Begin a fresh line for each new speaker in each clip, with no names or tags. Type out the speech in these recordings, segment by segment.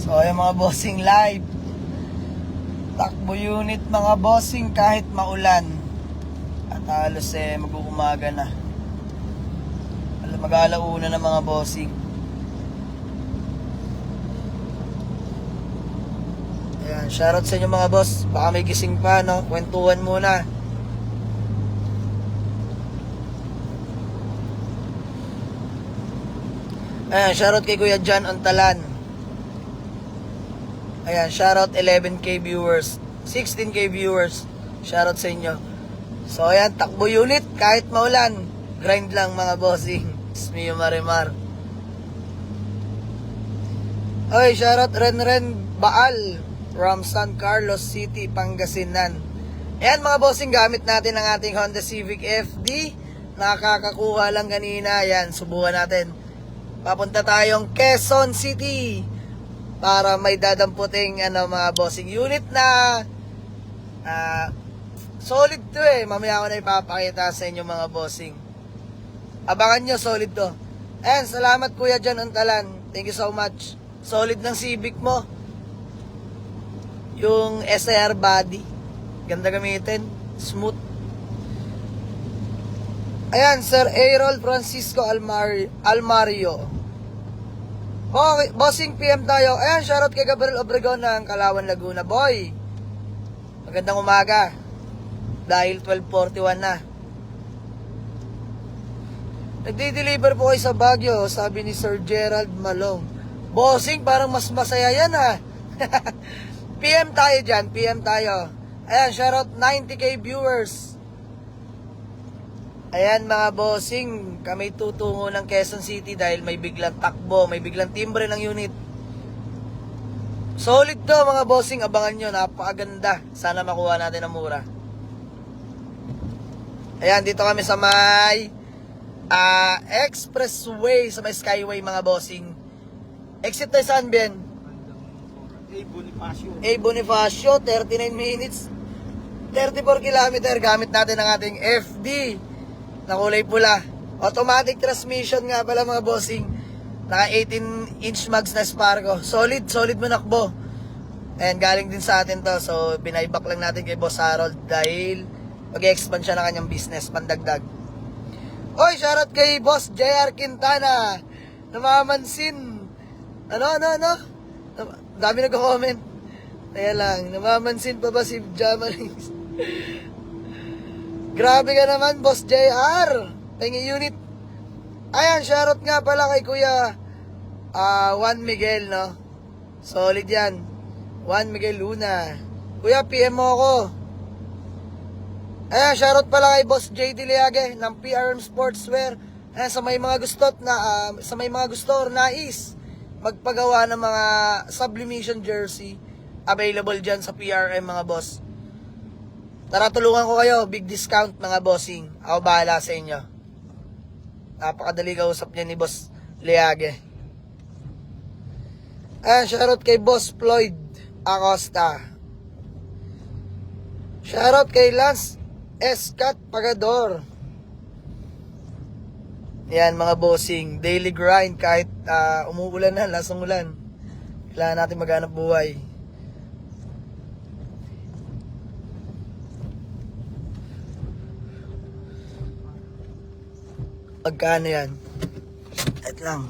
So ayan mga bossing, live takbo unit mga bossing kahit maulan. At halos mag-uumaga na, mag-alauna na mga bossing. Ayan, shoutout sa inyo mga boss. Baka may gising pa, no? Kwentuhan muna. Ayan, shoutout kay Kuya John Ontalan. Ayan, shoutout 11k viewers, 16k viewers. Shoutout sa inyo. So ayan, takbo unit kahit maulan. Grind lang mga bossing. Ismiyo Marimar. Okay, shoutout Ren Baal from San Carlos City, Pangasinan. Ayan mga bossing, gamit natin ang ating Honda Civic FD. Nakakakuha lang kanina. Ayan, subukan natin. Papunta tayong Quezon City para may dadamputing mga bossing unit na solid to Mamaya ko na ipapakita sa inyo mga bossing. Abangan nyo, solid to. Ayan, salamat Kuya John Ontalan. Thank you so much. Solid ng Civic mo. Yung SR body, ganda gamitin, smooth. Ayan, Sir Errol Francisco Almario. Okay, bossing PM tayo. Ayan, shoutout kay Gabriel Obregon ng Kalawan, Laguna. Boy, magandang umaga. Dahil 12:41 na. Nagdi-deliver po kayo sa Baguio, sabi ni Sir Gerald Malong. Bossing, parang mas masaya yan ha. PM tayo dyan, PM tayo. Ayan, shoutout 90k viewers. Ayan mga bossing, kami tutungo ng Quezon City dahil may biglang takbo, may biglang timbre ng unit. Solid to mga bossing, abangan nyo, napakaganda. Sana makuha natin ang mura. Ayan, dito kami sa may expressway, sa may skyway mga bossing. Exit tayo saan, Ben? A. Bonifacio, 39 minutes, 34 kilometer. Gamit natin ang ating FD na kulay pula. Automatic transmission nga pala mga bossing. Naka 18-inch mags na Sparco. Solid manakbo. And galing din sa atin to. So binayback lang natin kay Boss Harold dahil mag-expand siya ng kanyang business, pandagdag. Oy, shoutout kay Boss JR Quintana. Namamansin. Ano? Dami nagko-comment. Kaya lang, namamansin pa ba si Jamarings? Grabe ka naman, Boss JR. Tingi unit. Ayan, shoutout nga pala kay Kuya Juan Miguel, no? Solid yan. Juan Miguel Luna. Kuya, PM mo ako. Ayan, shoutout pala kay Boss JD Liage ng PRM Sportswear. Ayan, sa may mga gusto or nais magpagawa ng mga sublimation jersey, available dyan sa PRM mga boss. Tara, tulungan ko kayo, big discount mga bossing. Ako bahala sa inyo. Napakadali kausap niya ni Boss Liage. Ayan, shoutout kay Boss Floyd Acosta. Shoutout kay Lance Escat Pagador. Yan mga bossing, daily grind kahit umuulan na, lasang ulan. Kailangan natin maghanap buhay. Pagkano yan? Et lang,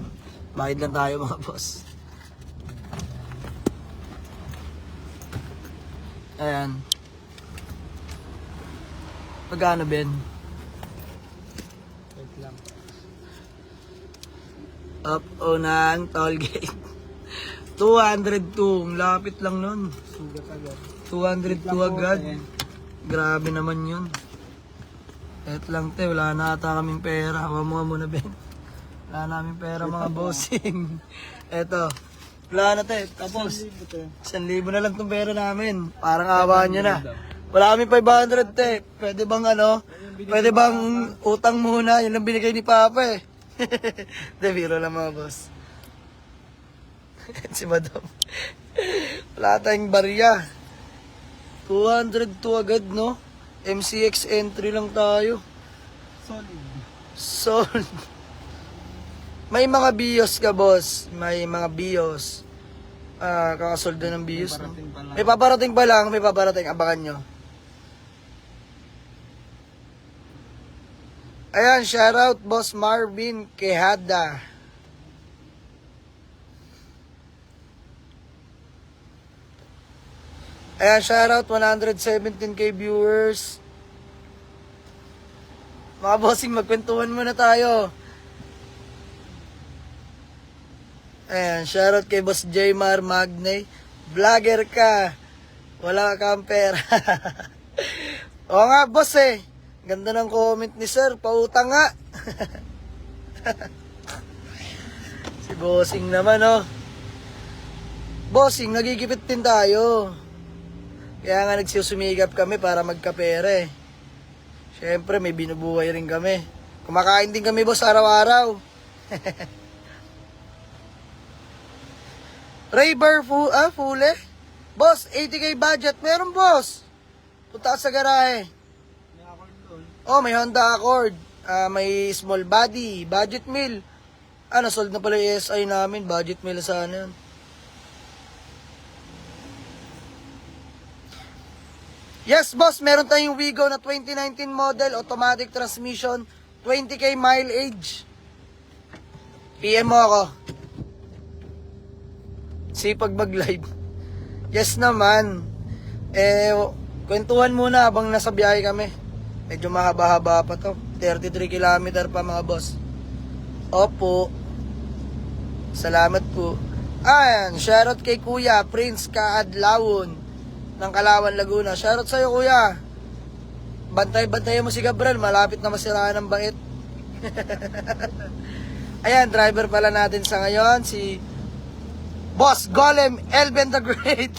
bakit lang tayo mga boss. Ayan. Pagkano Ben? Up o ng toll gate. 202. Lapit lang nun. 202 agad. Grabe naman yun. Et lang te, wala na ata kaming pera. Hawa mo nga muna Ben. Wala naming pera mga bossing. Eto. Wala na te. Tapos 1,000 na lang tong pera namin. Parang awa nyo na. Wala kaming 500 te. Pwede bang utang muna? Yun lang binigay ni Papa De, biro lang mga boss. Si Madam. Wala tayong barya. 202 agad, no? MCX entry lang tayo. Solid. May mga BIOS ka, boss. May mga BIOS. Kakasoldo ng views. No?
Paparating pa lang.
May paparating pa lang, may paparating. Abangan nyo. Ayan, shoutout Boss Marvin Quejada. Ayan, shoutout 117k viewers. Mga bossing, magkwentuhan muna tayo. Ayan, shoutout kay Boss Jmar Magnay. Vlogger ka. Wala kang pera. Oo nga, boss eh. Ganda ng comment ni sir. Pautang nga. Si bossing naman, oh. Bossing, nagigipit din tayo. Kaya nga nagsusumigap kami para magkapera eh. Siyempre, may binubuhay rin kami. Kumakain din kami, boss, araw-araw. Raybar Fule. Boss, 80k budget. Meron, boss. Punta ka sa garahe.
May Accord doon.
Oh, may Honda Accord. May small body. Budget meal. Nasold na pala yung SI namin. Budget meal sana yun. Yes, boss. Meron tayong Wigo na 2019 model. Automatic transmission. 20k mileage. PM mo ako. Sipag mag-live. Yes naman. Kwentuhan muna habang nasa biyahe kami. Medyo mahaba-haba pa to. 33 kilometer pa mga boss. Opo. Salamat po. Ayan, shoutout kay Kuya Prince Kaadlawon ng Kalawan, Laguna. Shoutout sa'yo, Kuya. Bantay-bantayan mo si Gabriel. Malapit na masiraan ng bait. Ayan, driver pala natin sa ngayon, si Boss Golem Elben the Great.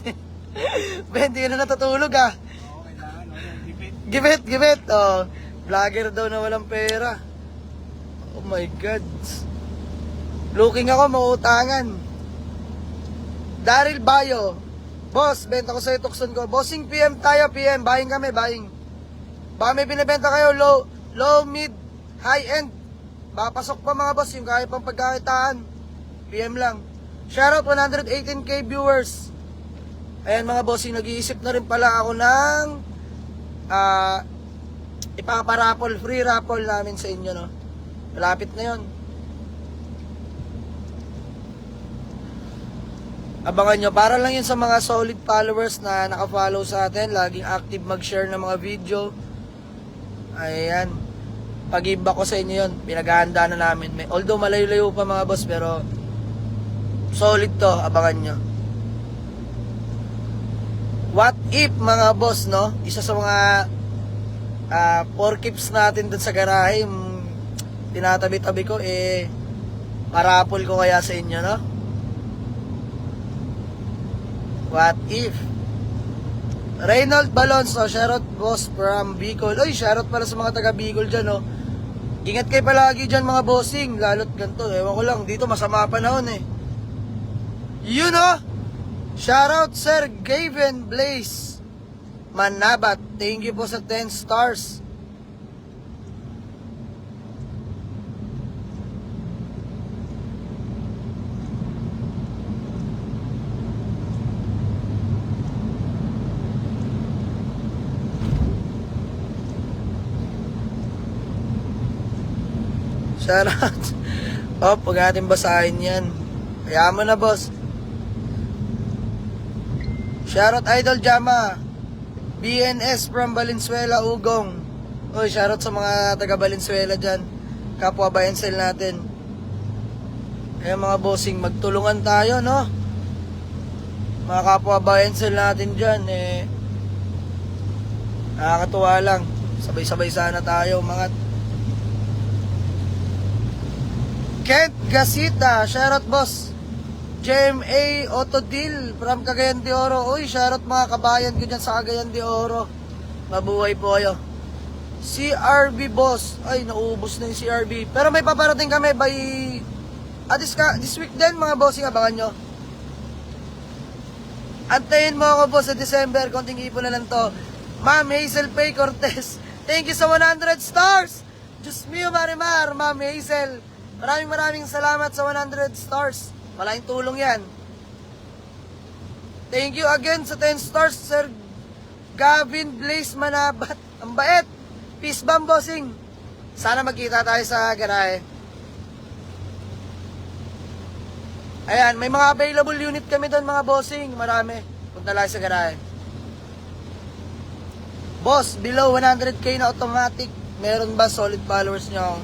Ben, di ka na natutulog ah.
Oo, kailangan. Gipit.
Gibit. Oh, vlogger daw na walang pera. Oh my God. Looking ako, mauutangan. Daryl Bayo. Boss, benta ko sa'yo tukson ko. Bossing PM tayo, PM. Buying kami, buying. Baka may binibenta kayo, low, mid, high end. Baka pasok pa mga boss, yung kaya pang pagkakitaan. PM lang. Shoutout 118k viewers. Ayan mga bossing, nag-iisip na rin pala ako ng ipaparapol, free raffle namin sa inyo, no? Malapit na yon. Abangan nyo, para lang yun sa mga solid followers na naka-follow sa atin, laging active mag-share ng mga video. Ayan, pag-iba ko sa inyo yun, pinaghahanda na namin. Although malayo-layo pa mga boss, pero solid to, abangan nyo. What if mga boss, no? Isa sa mga porkips natin dun sa garahe, yung tinatabi-tabi ko, parapol ko kaya sa inyo, no? What if? Reynold Balonso, shoutout boss from Bicol. Oy, shoutout pala sa mga taga Bicol dyan, no? Ingat kayo palagi dyan mga bossing, lalo't ganito, ewan ko lang, dito masama panahon eh. You know, shoutout Sir Gavin Blaze Manabat, thank you po sa 10 stars. Shoutout. Oh, pag ating basahin yan. Kaya mo na, boss. Shoutout Idol Jama. BNS from Valenzuela, Ugong. Oy, shoutout sa mga taga Valenzuela dyan. Kapwa Bayensel natin. Kaya mga bossing, magtulungan tayo, no? Mga kapwa Bayensel natin dyan, nakakatuwa lang. Sabay-sabay sana tayo, mga Kent Gasita, shoutout boss. JMA Autodeal from Cagayan de Oro. Uy, shoutout mga kabayan ko dyan sa Cagayan de Oro. Mabuhay po kayo. CRB boss. Ay, naubos na yung CRB. Pero may paparating kami by this week din mga bossing, abangan nyo. Antayin mo ako boss sa December. Konting ipon na lang to. Ma'am Hazel Pay Cortez, thank you sa 100 stars. Diyos mio Marimar, Ma'am Hazel. Maraming salamat sa 100 stars. Malaking tulong yan. Thank you again sa 10 stars, Sir Gavin Blaze Manabat. Ang bait. Peace bomb, bossing. Sana magkita tayo sa garahe. Ayan, may mga available unit kami doon, mga bossing. Marami. Punta lang sa garahe. Boss, below 100k na automatic. Meron ba solid followers nyo?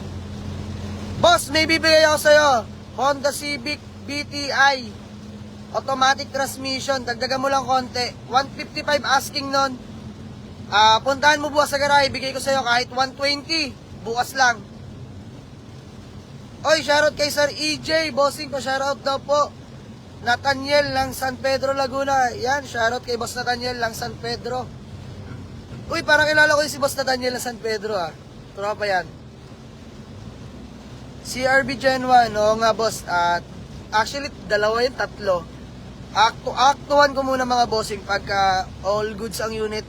Boss, may bibigay ako sa'yo. Honda Civic BTI. Automatic transmission. Dagdagan mo lang konti. 155 asking nun. Puntahan mo bukas sa garahe. Bigay ko sa'yo kahit 120. Bukas lang. Oy, shoutout kay Sir EJ. Bossing pa shoutout daw po. Nathaniel lang San Pedro, Laguna. Yan, shoutout kay Boss Nathaniel lang San Pedro. Uy, parang kilala ko yung si Boss Nathaniel lang San Pedro ah. Tropa yan. CRB Gen 1, oo nga boss. Actually, dalawa yun, tatlo. Aktuhan ko muna mga bossing. Pagka all goods ang unit,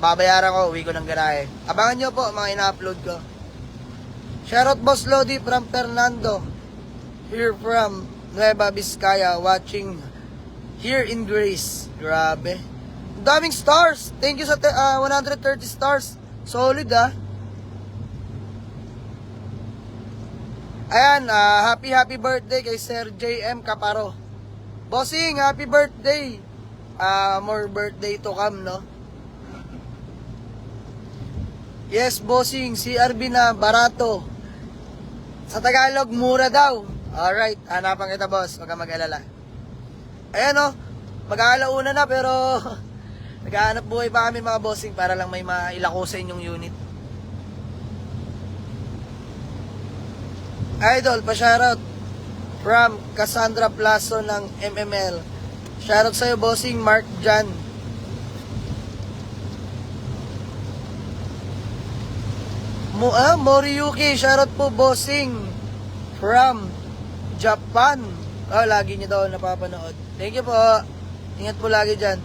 babayaran ko, uwi ko ng garahe. Abangan nyo po, mga ina-upload ko. Shoutout Boss Lodi from Fernando. Here from Nueva Vizcaya, watching here in Grace. Grabe. Daming stars. Thank you sa 130 stars. Solid ah. Ayan, happy birthday kay Sir JM Caparo. Bossing, happy birthday. More birthday to come, no? Yes, bossing, CRB na, barato. Sa Tagalog, mura daw. Alright, hanapan kita, boss. Huwag kang mag-alala. Ayan, no? Mag-aalauna na, pero naghahanap buhay pa kami, mga bossing, para lang may mailako sa inyong unit. Idol, pa-shoutout from Cassandra Plazo ng MML. Shoutout sa'yo, bossing, Mark Jan. Moriyuki, shoutout po, bossing, from Japan. Oh, lagi niyo daw napapanood. Thank you po. Ingat po lagi dyan.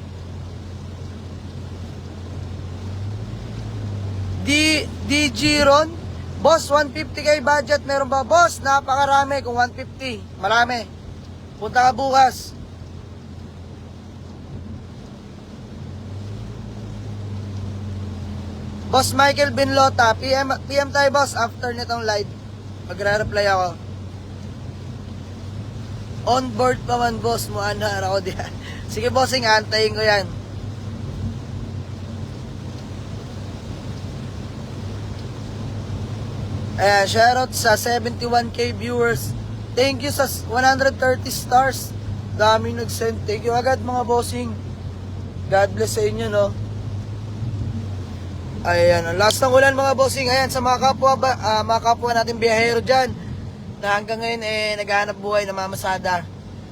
DG Ron, boss, 150k budget, meron ba? Boss, napakarami. Kung 150, marami. Punta ka bukas. Boss Michael Binlota, PM tayo, boss, after nitong live. Magre-reply ako. On board pa man, boss mo, anar ako diyan. Sige, bossing, antayin ko yan. Ayan, shoutout sa 71k viewers. Thank you sa 130 stars. Dami nag-send. Thank you agad, mga bossing. God bless sa inyo, no? Ayan, last ng ulan, mga bossing. Ayan, sa mga kapwa natin biyahero dyan na hanggang ngayon naghahanap buhay, namamasada.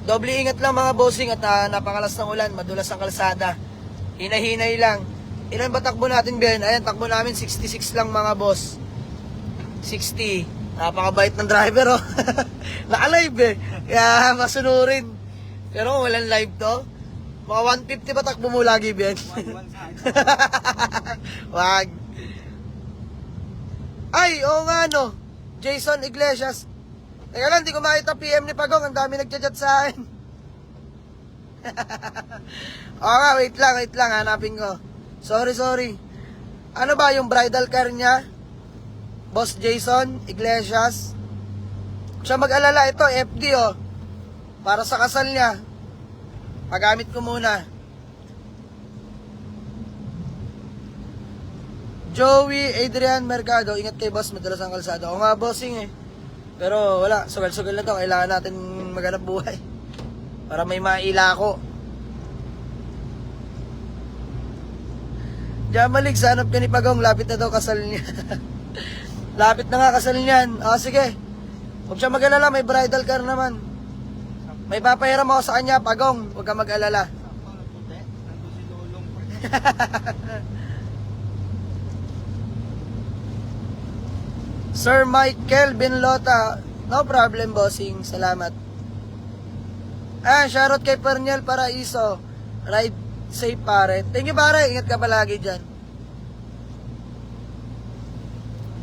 Doble ingat lang, mga bossing, at napakalas ng ulan, madulas ang kalsada. Hinahinay lang. Ilan ba takbo natin biyahin? Ayan, takbo namin 66 lang, mga boss. 60. Napakabait ng driver, oh. Naka-live eh. Kaya masunurin. Pero kung walang live to, mga 150 ba takbo mo lagi, Ben? 1-1 Wag. Ay, oo nga, no. Jason Iglesias. Teka lang, di ko makita PM ni Pagong. Ang dami nagchat-chat sa akin. Oo nga, wait lang. Hanapin ko. Sorry. Ano ba yung bridal car niya? Boss Jason Iglesias. Siya mag-alala, ito FD, oh. Para sa kasal niya. Pagamit ko muna. Joey Adrian Mercado, ingat kay boss, madalas ang kalsada. O nga, bossing eh. Pero wala, sugal-sugal na to. Kailangan natin maghanap buhay para may mailako. Jamalig, sanap ka ni Pagong. Lapit na daw kasal niya. Lapit na nga kasal niyan. Sige. Huwag siya mag-alala, may bridal car naman. May papahiram ako sa kanya, Pagong. Huwag ka mag-alala.
Sakto na puti. Nandun si Lolong.
Sir Michael Binlota. No problem, bossing. Salamat. Shoutout kay Perniel Paraiso. Ride safe, pare. Thank you, pare. Ingat ka palagi dyan.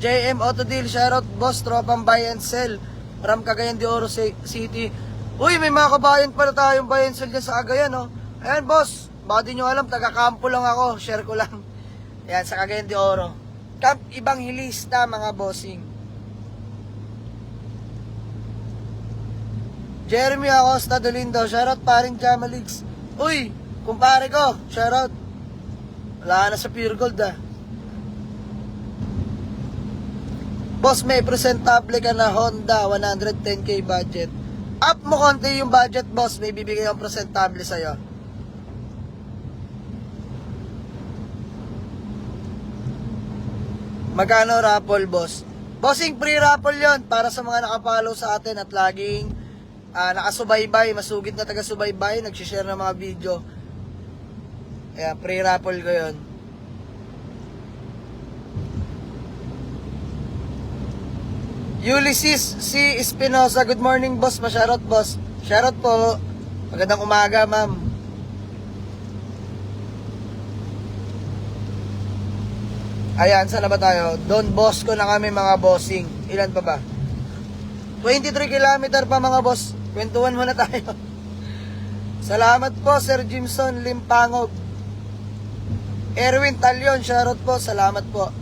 JM Auto Deal. Shoutout, boss. Tropang buy and sell from Cagayan de Oro City. Uy, may mga kabayan pala tayong buy and sell dyan sa Cagayan, no? Ayan, boss. Baka di nyo alam, taga-campo lang ako. Share ko lang. Ayan, sa Cagayan de Oro. Camp Evangelista, mga bossing. Jeremy Acosta Dolindo. Shoutout paring Jamalix. Uy, kumpare ko. Shoutout. Wala na sa Pure Gold, ah. Boss, may presentable ka na Honda 110k budget. Up mo konti yung budget, boss. May bibigay yung presentable sa'yo. Magkano raffle, boss? Bossing, free raffle yon para sa mga nakapollow sa atin at laging nakasubaybay, masugid na taga-subaybay, nagsishare ng mga video. Kaya free raffle ko yon. Ulysses C. Espinosa, good morning, boss. Shoutout, boss. Shoutout po. Magandang umaga, ma'am. Ayan, saan na ba tayo? Don Bosco na kami, mga bossing. Ilan pa ba? 23 kilometer pa, mga boss. Kwentuhan muna tayo. Salamat po, Sir Jimson Limpangog. Erwin Talion, shoutout po. Salamat po.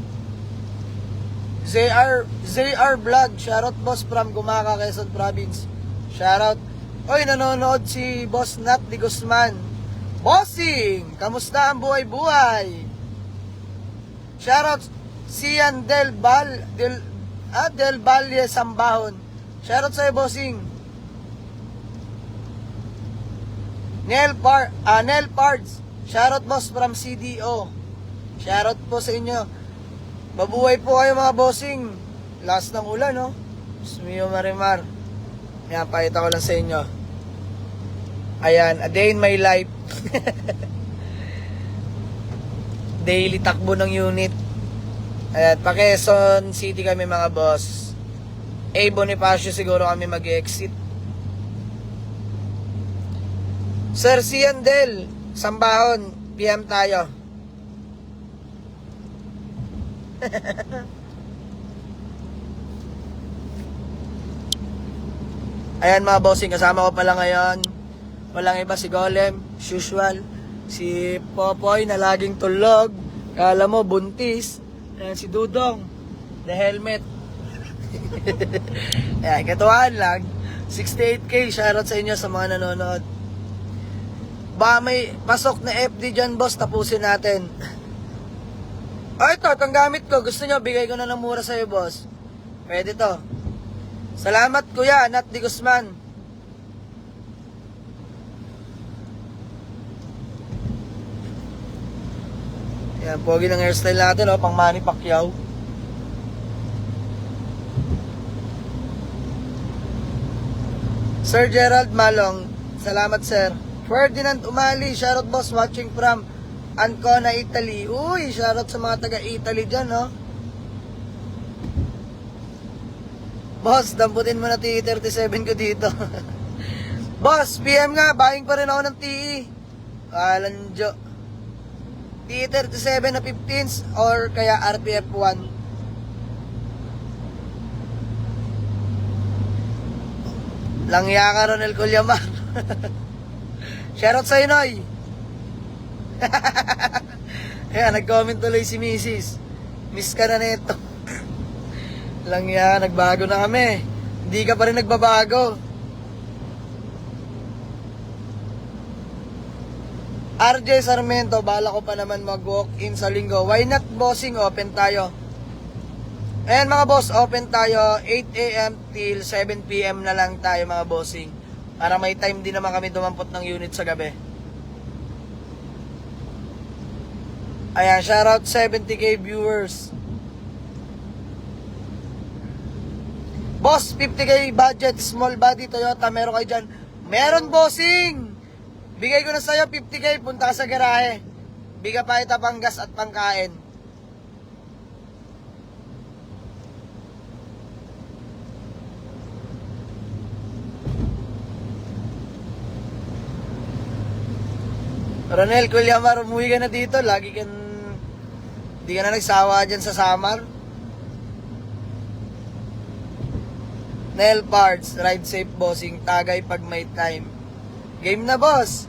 ZR Vlog, shoutout, boss, from Gumaca, Quezon Province. Shoutout. Oy, nanonood si Boss Nat Di Guzman. Bossing, kamusta ang buhay-buhay? Shoutout Sian Del Valle Sambahon. Shoutout sa'yo, bossing. Nel Pards. Shoutout, boss, from CDO. Shoutout po sa inyo. Mabuhay po kayo, mga bossing. Last ng ulan, no? Sumiyo Marimar. Ayan, pakita ko lang sa inyo. Ayan, a day in my life. Daily takbo ng unit. Ayan, pa Quezon City kami, mga boss. A Bonifacio siguro kami mag-exit. Sir Sian Del Sambahon, PM tayo. Ayan, mga bossing, kasama ko pala ngayon. Walang iba, si Golem, usual. Si Popoy na laging tulog. Kala mo, buntis. Ayan, si Dudong, the helmet. Ayan, katuwaan lang. 68k, shoutout sa inyo sa mga nanonood. Ba may pasok na FD dyan, boss, tapusin natin. Ay, ito, itong gamit ko. Gusto nyo, bigay ko na ng mura sa'yo, boss. Pwede to. Salamat, kuya, Nat Di Guzman. Yan, pogi ng hairstyle natin, oh, pang Manny Pacquiao. Sir Gerald Malong, salamat, sir. Ferdinand Umali, shoutout, boss, watching from Ancona, Italy. Uy, shoutout sa mga taga-Italy dyan, no? Boss, damputin mo na TE37 ko dito. Boss, PM nga, buying pa rin ako ng TE. Kalanjo. TE37 na 15s or kaya RPF 1. Langya ka, Ronel Culyamar. Shoutout sa'yo, Noy. Ayan, nag-comment tuloy si Mrs. Miss ka na neto. Lang yan, nagbago na kami. Hindi ka pa rin nagbabago. RJ Sarmento, bala ko pa naman mag-walk-in sa linggo. Why not, bossing? Open tayo. Ayan, mga boss, open tayo 8 AM till 7 PM na lang tayo, mga bossing. Para may time din naman kami dumampot ng unit sa gabi. Ayan, shoutout 70k viewers. Boss, 50k budget, small body Toyota, meron kayo dyan? Meron, bossing! Bigay ko na sa'yo 50k, punta ka sa garahe. Biga pa ita panggas at pangkain. Ronel Culyamar, umuwi ka na dito. Lagi kan di ka na nagsawa dyan sa Samar. Nel Parts, ride safe, bossing. Tagay pag may time. Game na, boss.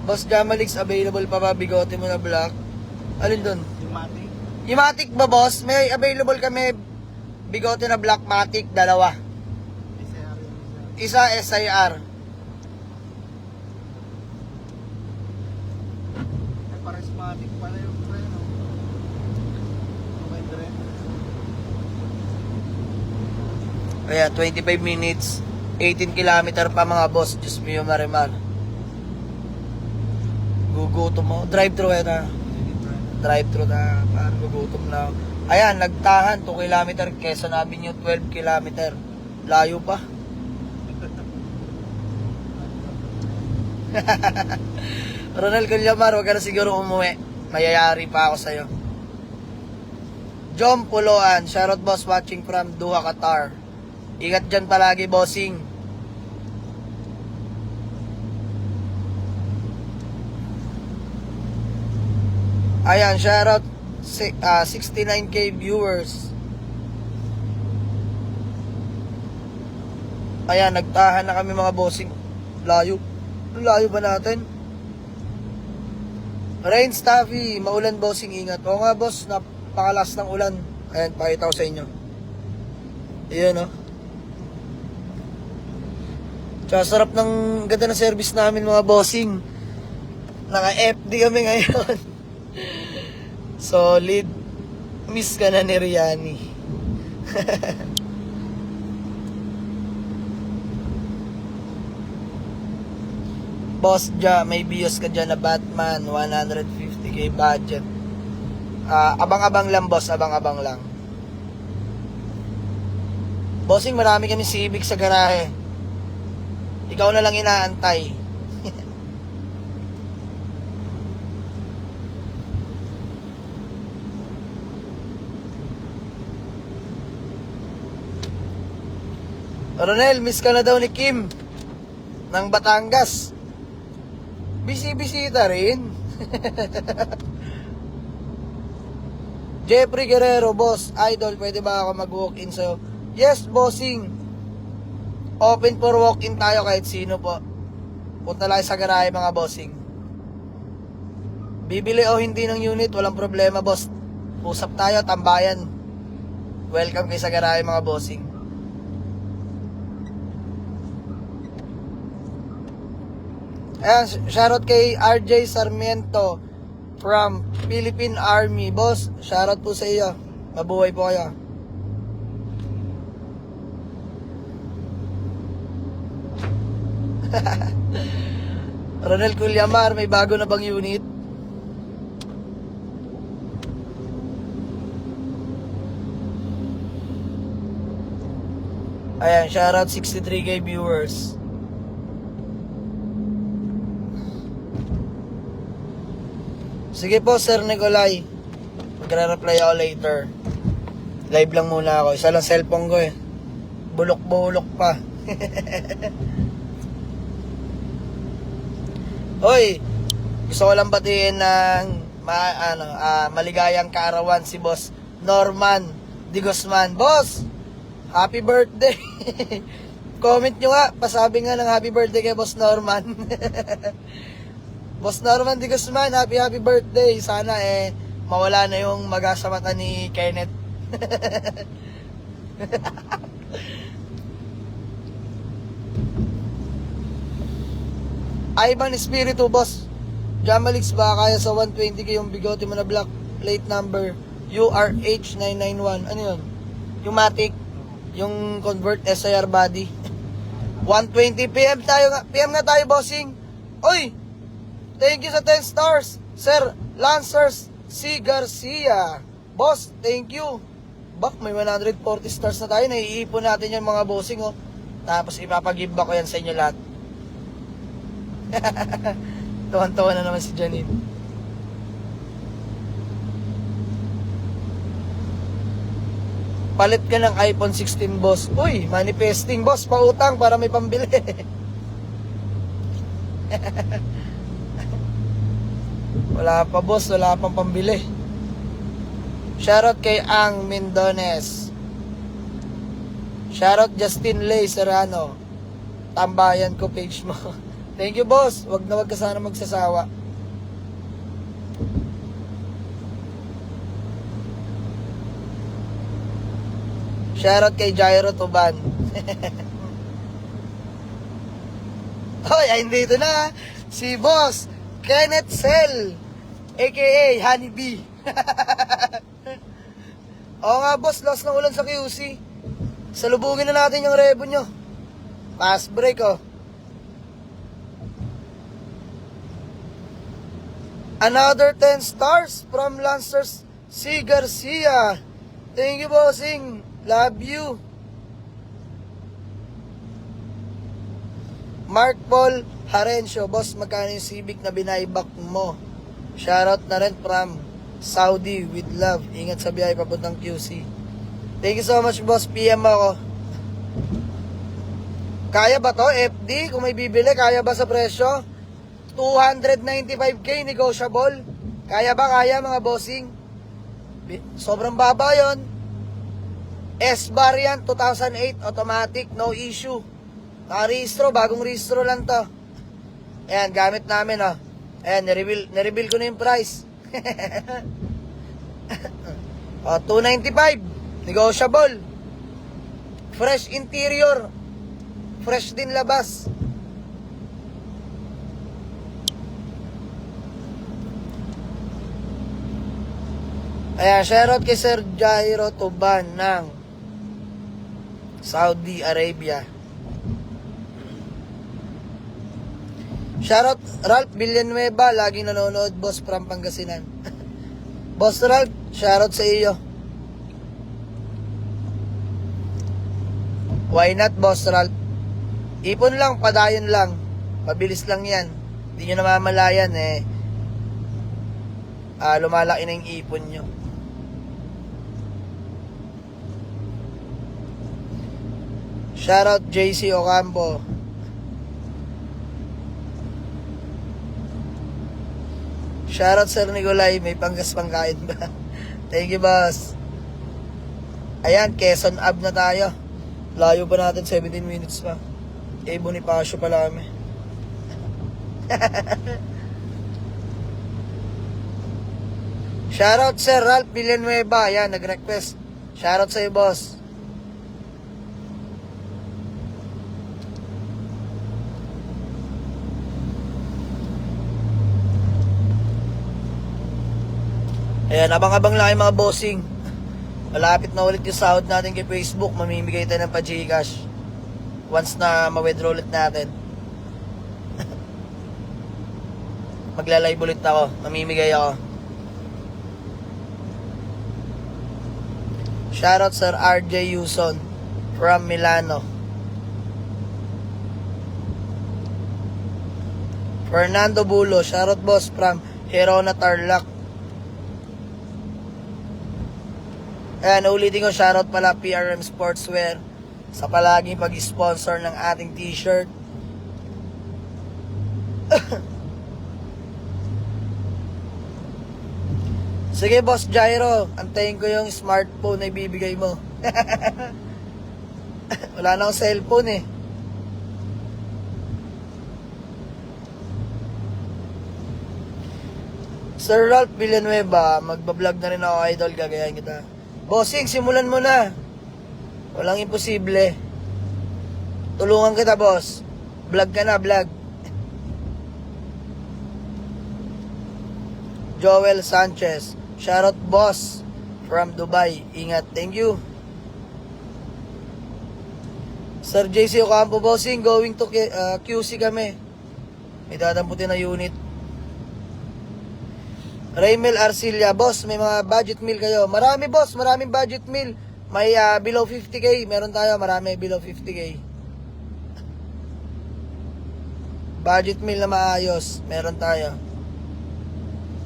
Boss Jamalix, available pa ba bigote mo na black? Alin dun?
Yung mati.
Yung Matic ba, boss? May available kami bigote na black Matic, dalawa.
SIR yung
Isa
isa.
SIR.
Ay, charismatic pala yung friend, no? Okay, Dre.
Kaya 25 minutes, 18 kilometer pa mga boss. Diyos mo yung marimar. Gugutom mo. Drive-thru na. Drive-thru na. Parang gugutom na. Ayan, nagtahan. 2 kilometer. Quezon Avenue, 12 kilometer. Layo pa. Ronald Culyamar, huwag ka na siguro umuwi. Mayayari pa ako sa'yo. Jom Puloan, shoutout boss watching from Doha, Qatar. Ingat dyan palagi, bossing. Ayan, shoutout 69k viewers. Ayan, nagtahan na kami mga bossing. Layo. Layo ba natin? Rain Staffy, maulan bossing, ingat. Oo nga boss, napakalas ng ulan. Ayan, pakita ko sa inyo. Ayan, oh. Tsaka sarap ng ganda ng service namin mga bossing. Naka-FD kami ngayon. Solid. Miss ka na ni Riani. Boss Ja, may bios ka dyan na Batman, 150k budget. Abang-abang lang boss, abang-abang lang. Bossing, marami kami Civic sa garahe. Ikaw na lang inaantay. Ronel, miss ka na daw ni Kim ng Batangas. Bisi-bisita rin. Jeffrey Guerrero, boss, idol, pwede ba ako mag-walk-in sa'yo? Yes, bossing. Open for walk-in tayo kahit sino po. Punta lang sa garahe mga bossing. Bibili o hindi ng unit, walang problema boss. Usap tayo, tambayan. Welcome kayo sa garahe mga bossing. Ayan, shoutout kay RJ Sarmiento from Philippine Army. Boss, shoutout po sa iyo. Mabuhay po kayo. Ronald Culyamar, may bago na bang unit? Ayan, shoutout 63k viewers. Sige po, Sir Nicolay. Magre-reply ako later. Live lang muna ako. Isa lang cellphone ko eh. Bulok-bulok pa. Hoy, gusto ko lang batiin ng maligayang kaarawan si Boss Norman Di Guzman. Boss, happy birthday. Comment nyo nga, pasabi nga ng happy birthday kay Boss Norman. Boss Norman Di Guzman, happy birthday. Sana mawala na yung maga sa mata ni Kenneth. Ivan Espiritu, boss. Jamalix ba kaya sa 120k yung bigote mo na black plate number URH991? Ano yun? Yung Matic, yung convert SIR body. 120 PM tayo nga. PM nga tayo, bossing. Oy! Thank you sa 10 stars. Sir Lancers C. Garcia. Boss, thank you. Bak, may 140 stars na tayo. Naiipon natin yan mga bossing, oh. Tapos ipapag-give back ko yan sa inyo lahat. Tuwan-tuwa na naman si Janine. Palit ka ng iPhone 16, boss. Uy, manifesting, boss. Pautang para may pambili. Wala pa, boss. Wala pang pambili. Shoutout kay Ang Mendones. Shoutout Justin Lay Serrano. tambayan ko page mo. Thank you, boss. Wag na wag ka sana magsasawa. Shoutout kay Jairo Tuban. Hoy, ay dito na si Boss Kenneth Sel, aka Honey Bee. Oo nga, boss, loss ng ulan sa QC. Salubungin na natin yung revenue. Fast break, oh. Another 10 stars from Lancers C. Garcia. Thank you, bossing. Love you. Mark Paul Harencio. Boss, magkano yung Civic na binaybak mo? Shoutout na rin from Saudi with love. Ingat sa biyahe papuntang QC. Thank you so much, boss. PM ako. Kaya ba to, FD? Kung may bibili, kaya ba sa presyo? 295k negotiable. Kaya ba? Kaya, mga bossing. Sobrang baba yon. S-Variant 2008 automatic, no issue. Naka-rehistro, bagong rehistro lang to. Ayan, gamit namin, oh. Ayan, nireveal ko na yung price. Oh, 295, negotiable. Fresh interior, fresh din labas. Ayan, shoutout kay Sir Jairo Tuban ng Saudi Arabia. Shoutout Ralph Villanueva, laging nanonood, boss from Pangasinan. Boss Ralph, shoutout sa iyo. Why not, boss Ralph? Ipon lang, padayon lang. Mabilis lang yan. Hindi nyo namamalayan, lumalaki na yung ipon nyo. Shoutout JC Ocampo. Shoutout Sir Nicolay, may panggas pangkain ba? Thank you, boss. Ayan, Quezon Ab na tayo. Layo pa natin, 17 minutes pa. Bonifacio pala kami. Shoutout Sir Ralph Villanueva. Ayan, nag-request. Shoutout sa'yo, boss. Ayan, abang-abang lang yung mga bossing. Malapit na ulit yung sahod natin kay Facebook. Mamimigay tayo ng pa-Gcash once na ma-withdraw ulit natin. Magla-live ulit ako. Mamimigay ako. Shoutout Sir RJ Yuson from Milano. Fernando Bulo. Shoutout, boss, from Herona, Tarlac. Ayan, ulitin ko, shoutout pala PRM Sportswear sa palaging pag-sponsor ng ating t-shirt. Sige, Boss Jairo, antayin ko yung smartphone na ibibigay mo. Wala na akong cellphone, Sir Ralph Villanueva, magbablog na rin ako, idol, gagayahin kita. Bossing, simulan mo na. Walang imposible. Tulungan kita, boss. Vlog ka na, vlog. Joel Sanchez. Shoutout, boss. From Dubai. Ingat. Thank you. Sir JC Ocampo, bossing. Going to QC kami. May dadamputin na unit. Raymel Arcilla, boss, may mga budget meal kayo. Marami, boss, maraming budget meal. May below 50k, meron tayo, marami below 50k. Budget meal na maayos, meron tayo.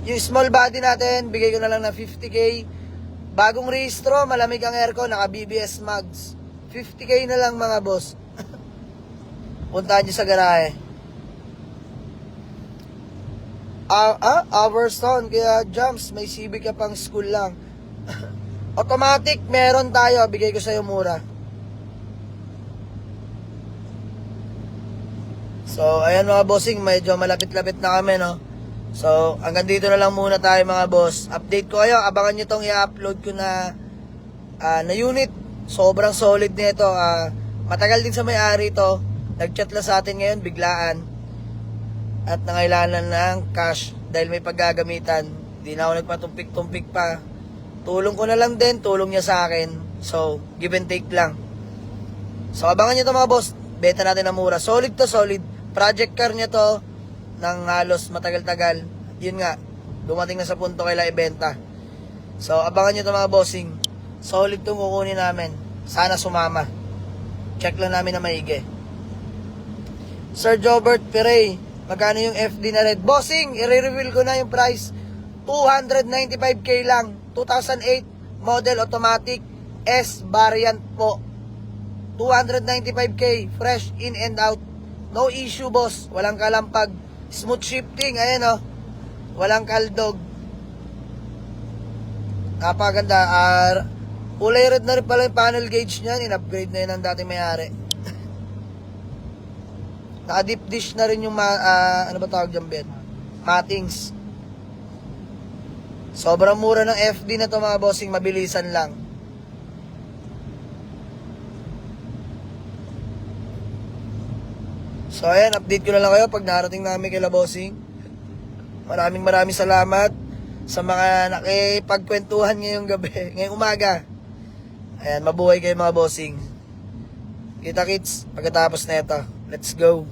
Yung small body natin, bigay ko na lang na 50k. Bagong rehistro, malamig ang aircon, naka BBS mags. 50k na lang, mga boss. Puntahan nyo sa garahe. Overstone, kaya jumps, may Civic ka pang school lang. Automatic, meron tayo, bigay ko sa'yo mura. So, ayan mga bossing, medyo malapit-lapit na kami, no? So, hanggang dito na lang muna tayo mga boss. Update ko kayo, abangan nyo tong i-upload ko na unit. Sobrang solid nito. Matagal din sa may-ari to. Nag-chat lang sa atin ngayon, biglaan. At nangailangan ng cash dahil may paggagamitan. Hindi na ako nagpatumpik-tumpik pa. Tulong ko na lang din, tulong niya sa akin. So, give and take lang. So, abangan nyo to mga boss. Benta natin na mura. Solid to, solid. Project car niya to ng halos matagal-tagal. Yun nga, dumating na sa punto kailangan ibenta. So, abangan nyo to mga bossing. Solid tong kukunin namin. Sana sumama. Check lang namin na maigi. Sir Jobert Perey, magkano yung FD na red? Bossing, i-reveal ko na yung price. 295k lang. 2008 model automatic S variant po. 295k, fresh in and out. No issue boss, walang kalampag. Smooth shifting, ayan o. Walang kaldog. Napaganda. Kulay red na rin pala yung panel gauge niyan. In-upgrade na yun ang dating may-ari. Naka-deep dish na rin yung ano ba tawag dyan, Ben? Mattings. Sobrang mura ng FD na to mga bossing, mabilisan lang. So ayan, update ko na lang kayo pag narating namin kay bossing. Maraming salamat sa mga nakipagkwentuhan ngayong gabi, ngayong umaga. Ayan, mabuhay kayo mga bossing. Kita kits, pagkatapos na ito. Let's go.